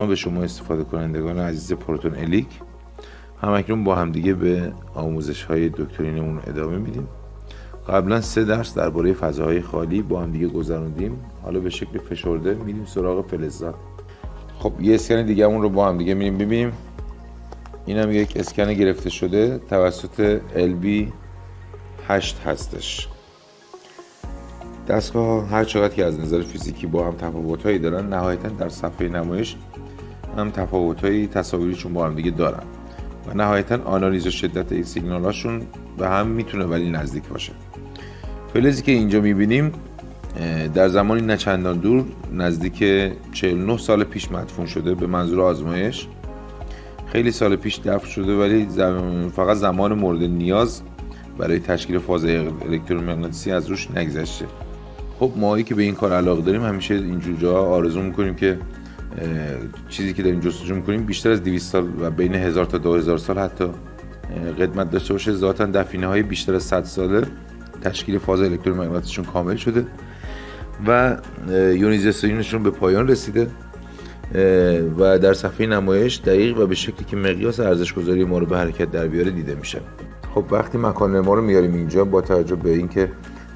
ما به شما استفاده کنندگان عزیز پروتون الیک همکنون با همدیگه به آموزش های دکترینمون ادامه میدیم. قبلا 3 درس درباره فضاهای خالی با همدیگه گذروندیم. حالا به شکل فشرده میریم سراغ فلزات. خب یه اسکن دیگه همون رو با همدیگه میریم ببینیم. این هم یک اسکن گرفته شده توسط LB8 هستش. دستگاه هر چقدر که از نظر فیزیکی با هم تفاوت‌هایی دارن، نهایتاً در صفحه نمایش هم تفاوت‌های تصاویریشون با هم دیگه دارن و نهایتاً آنالیز و شدت این سیگنالاشون به هم میتونه ولی نزدیک باشه. فلزی که اینجا میبینیم در زمانی نه چندان دور نزدیک 49 سال پیش مدفون شده به منظور آزمایش. خیلی سال پیش دفن شده ولی فقط زمان مورد نیاز برای تشکیل فاز الکترومغناطیسی از روش نگذشته. خب ماهایی که به این کار علاقه داریم همیشه اینجور جاها آرزو میکنیم که چیزی که داریم جستجو میکنیم بیشتر از 200 سال و بین 1000 تا 2000 سال حتی قدمت داشته باشه. ذاتاً دفینه های بیشتر از 100 ساله تشکیل فاز الکترومغناطیسیشون کامل شده و یونیزاسیونشون به پایان رسیده و در صفحه نمایش دقیق و به شکلی که مقیاس ارزش‌گذاری ما رو به حرکت در بیاره دیده میشه. خب وقتی مکان ما رو میاریم اینجا با توجه به اینکه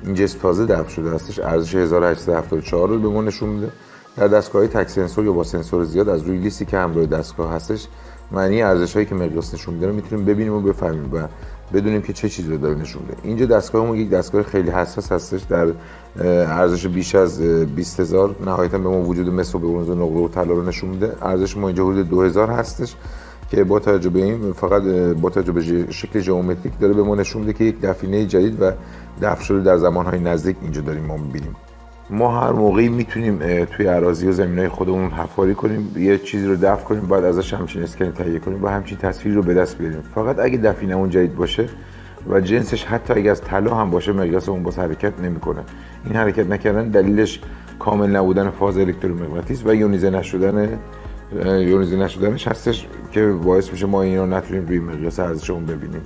این جسم تازه دفن شده هستش، ارزش 1874 رو به ما نشون میده. در دستگاه‌های تک سنسور یا با سنسور زیاد از روی لیستی که همراه دستگاه هستش معنی ارزش‌هایی که مقیاس نشون میده رو میتونیم ببینیم و بفهمیم و بدونیم که چه چیزی رو داره نشون میده. اینجا دستگاهمون یک دستگاه خیلی حساس هستش، در ارزش بیش از 20000 نهایتا به ما وجود مس و برنز و نقره و طلا رو نشون میده. ارزش ما اینجا حدود 2000 هستش که با توجه به این فقط با توجه به شکل ژئومتریک داره به ما نشون میده که یک دفینه جدید و دفن شده در زمانهای نزدیک اینجا داریم ما میبینیم. ما هر موقعی میتونیم توی اراضی و زمینای خودمون حفاری کنیم، یه چیزی رو دفن کنیم، بعد ازش همچین اسکن تهیه کنیم و همچین تصویری رو به دست بیاریم. فقط اگه دفینمون جدید باشه و جنسش حتی اگه از طلا هم باشه مقیاس اون باز حرکت نمیکنه. این حرکت نکردن دلیلش کامل نبودن فاز الکترومغناطیس و یونیزه نشدنش هستش که باعث میشه ما این رو نتونیم روی مقیاس ارزش اون ببینیم.